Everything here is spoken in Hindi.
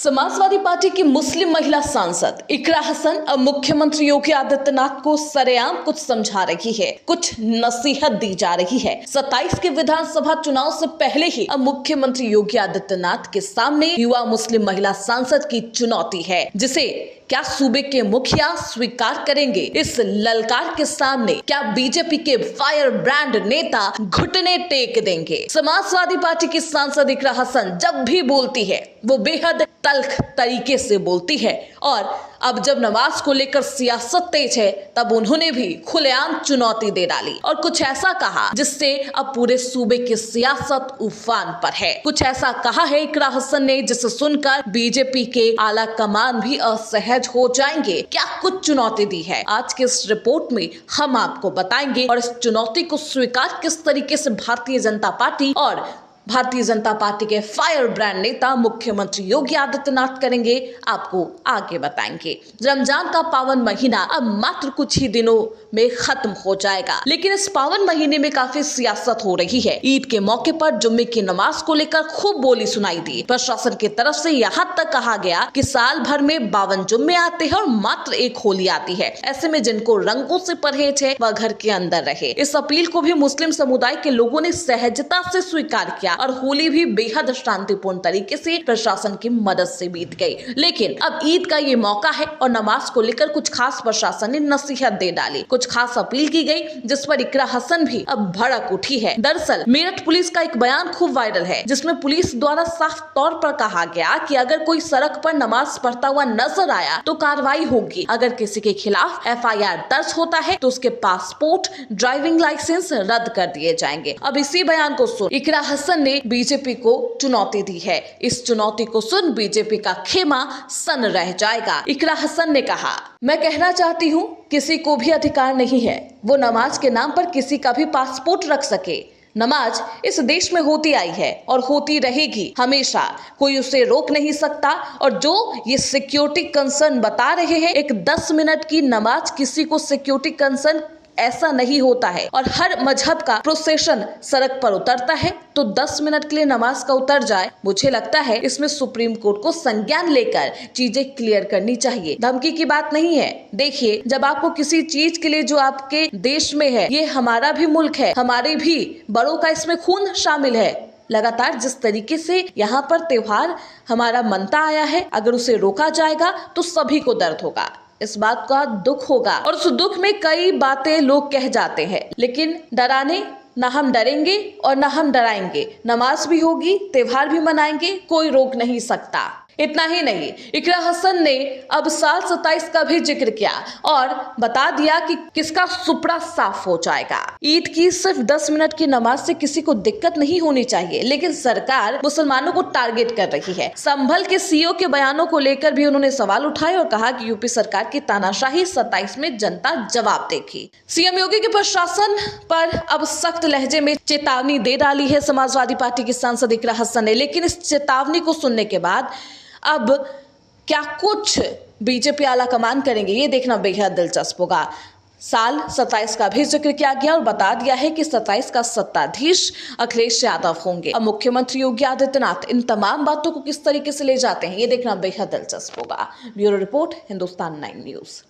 समाजवादी पार्टी की मुस्लिम महिला सांसद इकरा हसन अब मुख्यमंत्री योगी आदित्यनाथ को सरेआम कुछ समझा रही है, कुछ नसीहत दी जा रही है। 27 के विधानसभा चुनाव से पहले ही अब मुख्यमंत्री योगी आदित्यनाथ के सामने युवा मुस्लिम महिला सांसद की चुनौती है, जिसे क्या सूबे के मुखिया स्वीकार करेंगे। इस ललकार के सामने क्या बीजेपी के फायर ब्रांड नेता घुटने टेक देंगे। समाजवादी पार्टी की सांसद इकरा हसन जब भी बोलती है वो बेहद तल्ख तरीके से बोलती है, और अब जब नमाज को लेकर सियासत तेज है तब उन्होंने भी खुलेआम चुनौती दे डाली और कुछ ऐसा कहा जिससे अब पूरे सूबे की सियासत उफान पर है। कुछ ऐसा कहा है इकरा हसन ने जिसे सुनकर बीजेपी के आला कमान भी असहज हो जाएंगे। क्या कुछ चुनौती दी है, आज के इस रिपोर्ट में हम आपको बताएंगे, और इस चुनौती को स्वीकार किस तरीके से भारतीय जनता पार्टी और भारतीय जनता पार्टी के फायर ब्रांड नेता मुख्यमंत्री योगी आदित्यनाथ करेंगे, आपको आगे बताएंगे। रमजान का पावन महीना अब मात्र कुछ ही दिनों में खत्म हो जाएगा, लेकिन इस पावन महीने में काफी सियासत हो रही है। ईद के मौके पर जुम्मे की नमाज को लेकर खूब बोली सुनाई दी। प्रशासन की तरफ से यहाँ तक कहा गया कि साल भर में 52 जुम्मे आते हैं और मात्र एक होली आती है। ऐसे में जिनको रंगों से परहेज है वह घर के अंदर रहे। इस अपील को भी मुस्लिम समुदाय के लोगों ने सहजता से स्वीकार किया और होली भी बेहद शांतिपूर्ण तरीके से प्रशासन की मदद से बीत गई। लेकिन अब ईद का ये मौका है और नमाज को लेकर कुछ खास प्रशासन ने नसीहत दे डाली, कुछ खास अपील की गई, जिस पर इकरा हसन भी अब भड़क उठी है। दरअसल मेरठ पुलिस का एक बयान खूब वायरल है, जिसमें पुलिस द्वारा साफ तौर पर कहा गया कि अगर कोई सड़क पर नमाज पढ़ता हुआ नजर आया तो कार्रवाई होगी। अगर किसी के खिलाफ FIR दर्ज होता है तो उसके पासपोर्ट, ड्राइविंग लाइसेंस रद्द कर दिए जाएंगे। अब इसी बयान को सुन इकरा हसन ने बीजेपी को चुनौती दी है। इस चुनौती को सुन बीजेपी का खेमा सन रह जाएगा। इकरा हसन ने कहा, मैं कहना चाहती हूँ किसी को भी अधिकार नहीं है वो नमाज के नाम पर किसी का भी पासपोर्ट रख सके। नमाज इस देश में होती आई है और होती रहेगी हमेशा, कोई उसे रोक नहीं सकता। और जो ये सिक्योरिटी कंसर्न बता रहे हैं, एक 10 मिनट की नमाज किसी को सिक्योरिटी कंसर्न ऐसा नहीं होता है। और हर मजहब का प्रोसेशन सड़क पर उतरता है तो 10 मिनट के लिए नमाज का उतर जाए। मुझे लगता है इसमें सुप्रीम कोर्ट को संज्ञान लेकर चीजें क्लियर करनी चाहिए। धमकी की बात नहीं है। देखिए, जब आपको किसी चीज के लिए जो आपके देश में है, ये हमारा भी मुल्क है, हमारे भी बड़ों का इसमें खून शामिल है। लगातार जिस तरीके से यहाँ पर त्योहार हमारा मनता आया है, अगर उसे रोका जाएगा तो सभी को दर्द होगा, इस बात का दुख होगा। और उस दुख में कई बातें लोग कह जाते हैं, लेकिन डराने ना हम डरेंगे और ना हम डराएंगे। नमाज भी होगी, त्योहार भी मनाएंगे, कोई रोक नहीं सकता। इतना ही नहीं, इकरा हसन ने अब साल 27 का भी जिक्र किया और बता दिया कि किसका सुपड़ा साफ हो जाएगा। ईद की सिर्फ 10 मिनट की नमाज से किसी को दिक्कत नहीं होनी चाहिए, लेकिन सरकार मुसलमानों को टारगेट कर रही है। संभल के CEO के बयानों को लेकर भी उन्होंने सवाल उठाए और कहा कि यूपी सरकार की तानाशाही 27 में जनता जवाब देगी। CM योगी के प्रशासन पर अब सख्त लहजे में चेतावनी दे डाली है समाजवादी पार्टी की सांसद इकरा हसन ने। लेकिन इस चेतावनी को सुनने के बाद अब क्या कुछ बीजेपी आला कमान करेंगे, ये देखना बेहद दिलचस्प होगा। साल 27 का भी जिक्र किया गया और बता दिया है कि 27 का सत्ताधीश अखिलेश यादव होंगे। अब मुख्यमंत्री योगी आदित्यनाथ इन तमाम बातों को किस तरीके से ले जाते हैं, ये देखना बेहद दिलचस्प होगा। Bureau report, Hindustan 9 news.